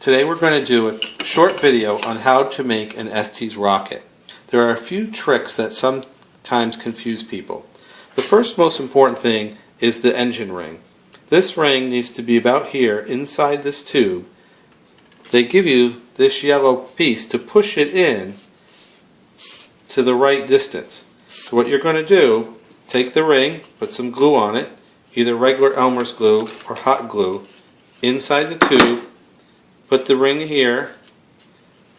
Today we're going to do a short video on how to make an Estes rocket. There are a few tricks that sometimes confuse people. The first most important thing is the engine ring. This ring needs to be about here inside this tube. They give you this yellow piece to push it in to the right distance. So what you're going to do, take the ring, put some glue on it, either regular Elmer's glue or hot glue, inside the tube. Put the ring here,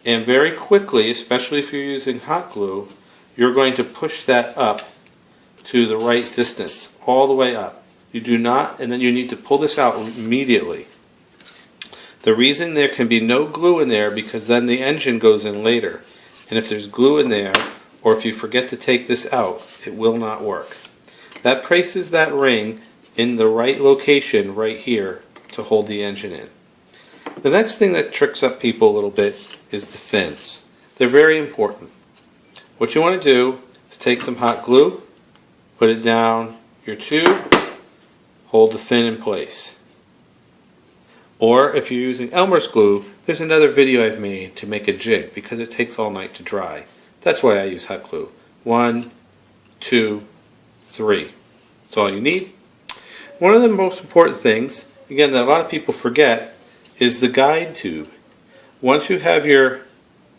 and very quickly, especially if you're using hot glue, you're going to push that up to the right distance, all the way up. You do not, and then you need to pull this out immediately. The reason there can be no glue in there because then the engine goes in later. And if there's glue in there, or if you forget to take this out, it will not work. That places that ring in the right location right here to hold the engine in. The next thing that tricks up people a little bit is the fins. They're very important. What you want to do is take some hot glue, put it down your tube, hold the fin in place. Or if you're using Elmer's glue, there's another video I've made to make a jig because it takes all night to dry. That's why I use hot glue. 1, 2, 3. That's all you need. One of the most important things, again, that a lot of people forget, is the guide tube. Once you have your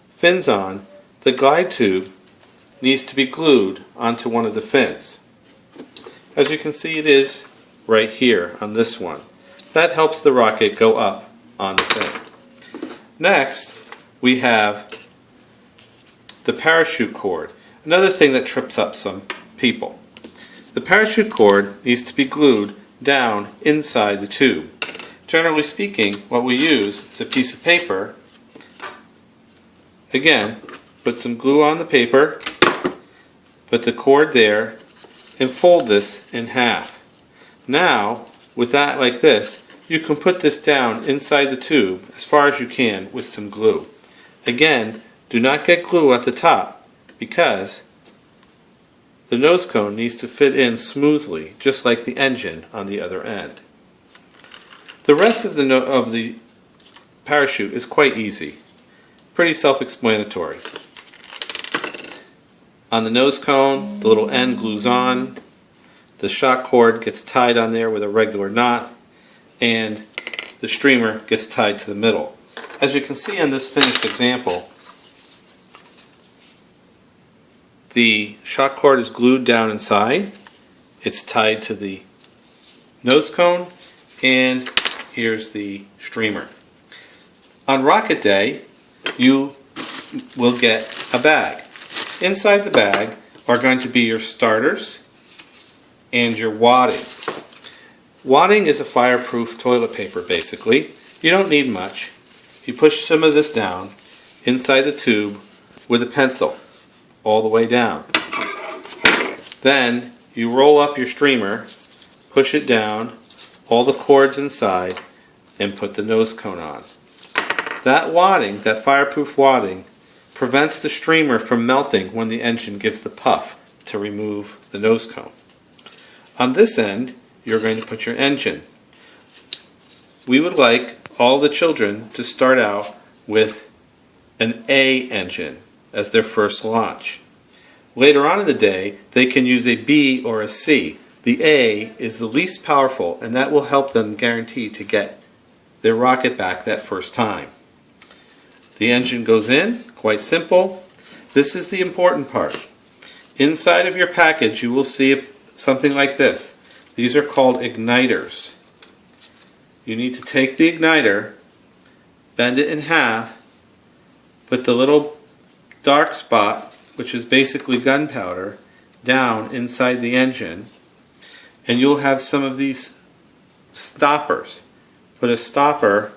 fins on, the guide tube needs to be glued onto one of the fins. As you can see, it is right here on this one. That helps the rocket go up on the fin. Next, we have the parachute cord. Another thing that trips up some people. The parachute cord needs to be glued down inside the tube. Generally speaking, what we use is a piece of paper. Again, put some glue on the paper, put the cord there, and fold this in half. Now, with that like this, you can put this down inside the tube as far as you can with some glue. Again, do not get glue at the top because the nose cone needs to fit in smoothly, just like the engine on the other end. The rest of the parachute is quite easy, pretty self-explanatory. On the nose cone, the little end glues on, the shock cord gets tied on there with a regular knot, and the streamer gets tied to the middle. As you can see on this finished example, the shock cord is glued down inside, it's tied to the nose cone, and here's the streamer. On rocket day, you will get a bag. Inside the bag are going to be your starters and your wadding. Wadding is a fireproof toilet paper, basically. You don't need much. You push some of this down inside the tube with a pencil all the way down. Then you roll up your streamer, push it down, all the cords inside, and put the nose cone on. That wadding, that fireproof wadding, prevents the streamer from melting when the engine gives the puff to remove the nose cone. On this end, you're going to put your engine. We would like all the children to start out with an A engine as their first launch. Later on in the day, they can use a B or a C. The A is the least powerful, and that will help them guarantee to get their rocket back that first time. The engine goes in, quite simple. This is the important part. Inside of your package, you will see something like this. These are called igniters. You need to take the igniter, bend it in half, put the little dark spot, which is basically gunpowder, down inside the engine, and you'll have some of these stoppers. Put a stopper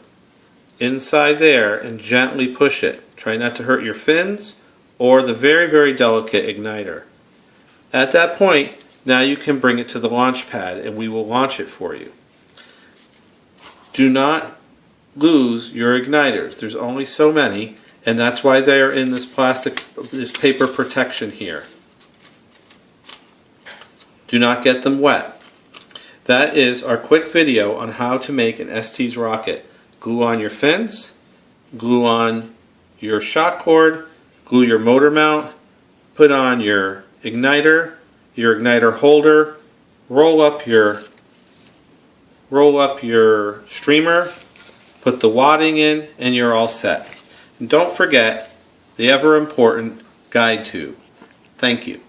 inside there and gently push it. Try not to hurt your fins or the very, very delicate igniter. At that point, now you can bring it to the launch pad and we will launch it for you. Do not lose your igniters. There's only so many, and that's why they are in this paper protection here. Do not get them wet. That is our quick video on how to make an Estes rocket. Glue on your fins, glue on your shock cord, glue your motor mount, put on your igniter holder, roll up your streamer, put the wadding in, and you're all set. And don't forget the ever important guide tube. Thank you.